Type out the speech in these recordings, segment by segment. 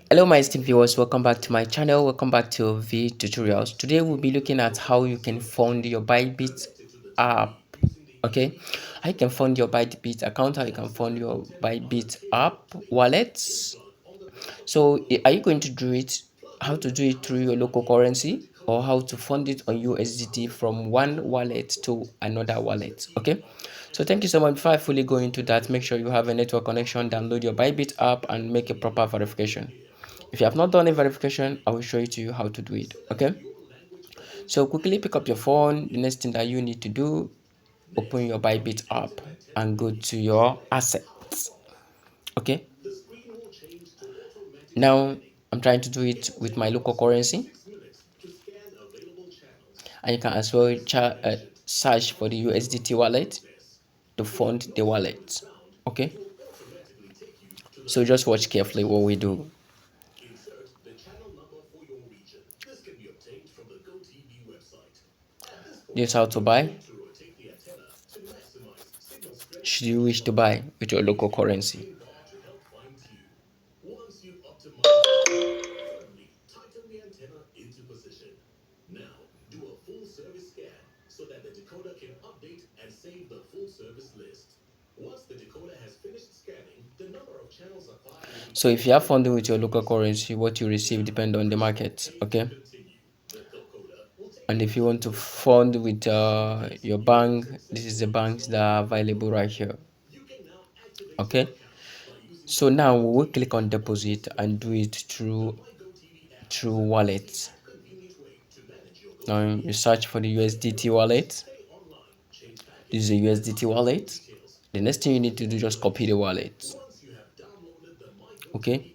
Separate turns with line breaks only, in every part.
Hello my esteemed viewers, welcome back to my channel. Welcome back to V tutorials. Today we'll be looking at how you can fund your BYBIT app. Okay, how you can fund your BYBIT account, how you can fund your BYBIT app wallets. So are you going to do it, how to do it through your local currency, or how to fund it on USDT from one wallet to another wallet? Okay, so thank you so much. Before I fully go into that, make sure you have a network connection, download your BYBIT app and make a proper verification. If you have not done a verification, I will show it to you how to do it. Okay, so quickly pick up your phone. The next thing that you need to do, open your BYBIT app and go to your assets. Okay, now I'm trying to do it with my local currency, and you can as well search for the USDT wallet to fund the wallet. Okay, so just watch carefully what we do. This is how to buy. Should you wish to buy with your local currency. So if you have funding with your local currency, what you receive depends on the market. Okay, and if you want to fund with your bank, this is the banks that are available right here. Okay, so now we will click on deposit and do it through wallet. Now you search for the USDT wallet. This is a USDT wallet. The next thing you need to do, just copy the wallet. Okay,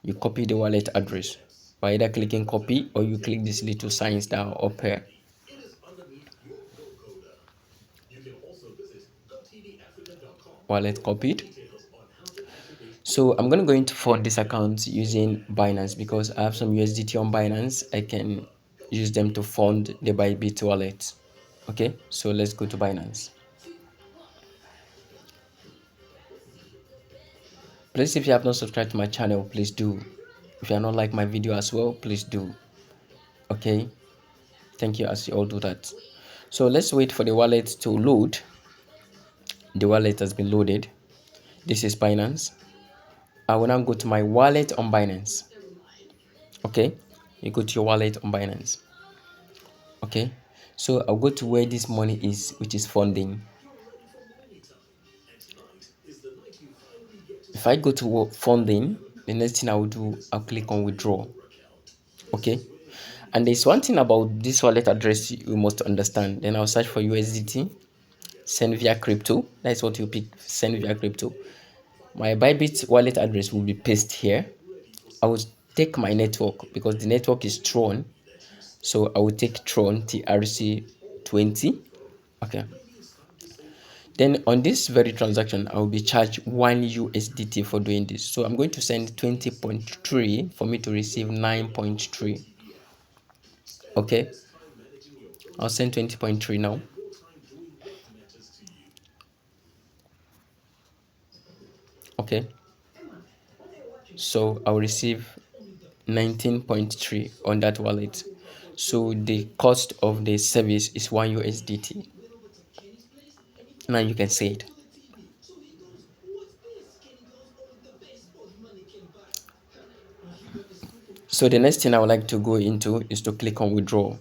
you copy the wallet address by either clicking copy, or you click this little signs down up here. Wallet copied. So I'm going to go into fund this account using Binance because I have some USDT on Binance. I can use them to fund the BYBIT wallet. Okay, so let's go to Binance. Please, if you have not subscribed to my channel, please do. If you are not like my video as well, please do. Okay, thank you as you all do that. So let's wait for the wallet to load. The wallet has been loaded. This is Binance. I will now go to my wallet on Binance. Okay, you go to your wallet on Binance. Okay, so I'll go to where this money is, which is funding. If I go to funding, the next thing I will do, I'll click on withdraw. Okay, and there's one thing about this wallet address you must understand. Then I'll search for USDT, send via crypto. That's what you pick, send via crypto. My BYBIT wallet address will be pasted here. I will take my network because the network is Tron. So I will take Tron TRC20. Okay. Then on this very transaction, I will be charged 1 USDT for doing this. So I'm going to send 20.3 for me to receive 9.3. Okay. I'll send 20.3 now. Okay. So I'll receive 19.3 on that wallet. So the cost of the service is 1 USDT. Now you can see it. So the next thing I would like to go into is to click on withdraw.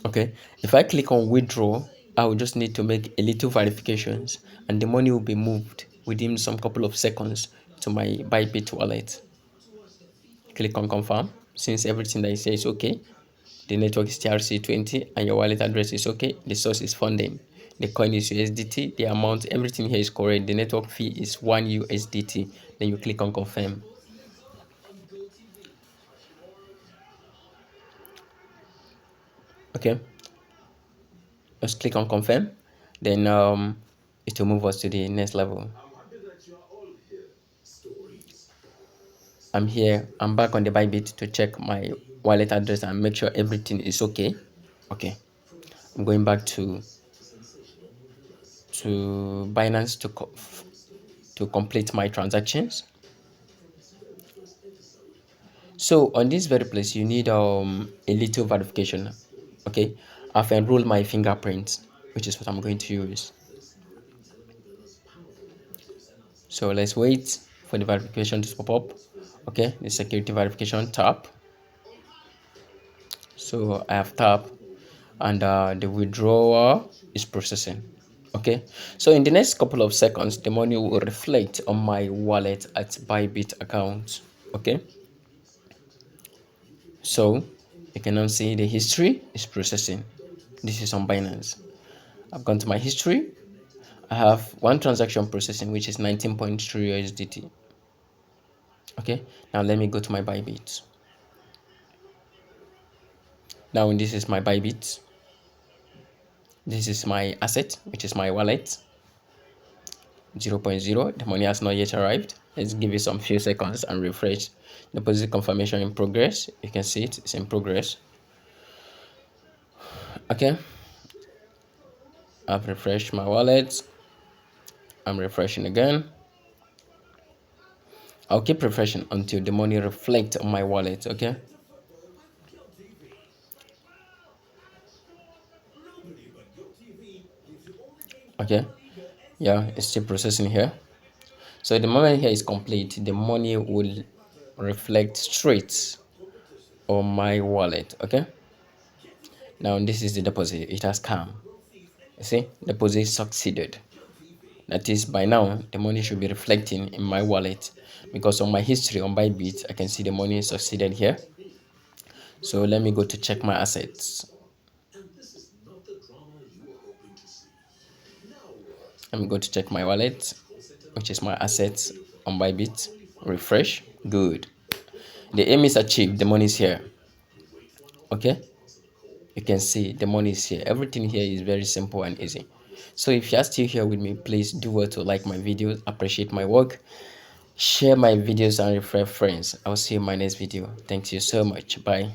Okay, if I click on withdraw, I will just need to make a little verifications and the money will be moved within some couple of seconds to my BYBIT wallet. Click on confirm. Since everything that you say is okay, the network is TRC20 and your wallet address is okay, the source is funding, the coin is USDT, the amount, everything here is correct, the network fee is 1 USDT. Then you click on confirm. Okay, just click on confirm. Then it will move us to the next level. I'm here. I'm back on the BYBIT to check my wallet address and make sure everything is okay. Okay, I'm going back to Binance to complete my transactions. So on this very place, you need a little verification. Okay, I've enrolled my fingerprint, which is what I'm going to use. So let's wait for the verification to pop up. Okay, the security verification tap. So I have tapped, and the withdrawal is processing. Okay, so in the next couple of seconds, the money will reflect on my wallet at BYBIT account. Okay, so you can now see the history is processing. This is on Binance. I've gone to my history. I have one transaction processing, which is 19.3 USDT. Okay, now let me go to my BYBIT. Now this is my BYBIT. This is my asset, which is my wallet. 0.0. The money has not yet arrived. Let's give it some few seconds and refresh. Deposit confirmation in progress. You can see it's in progress. Okay, I've refreshed my wallet. I'm refreshing again. I'll keep refreshing until the money reflects on my wallet. Okay, okay, yeah, it's still processing here. So the moment here is complete, the money will reflect straight on my wallet. Okay, now this is the deposit. It has come. You see, deposit succeeded. That is, by now the money should be reflecting in my wallet, because on my history on BYBIT I can see the money succeeded here. So let me go to check my assets. Let me go to check my wallet, which is my assets on BYBIT. Refresh. Good. The aim is achieved. The money is here. Okay, you can see the money is here. Everything here is very simple and easy. So if you are still here with me, please do well to like my videos, appreciate my work, share my videos, and refer friends. I'll see you in my next video. Thank you so much. Bye.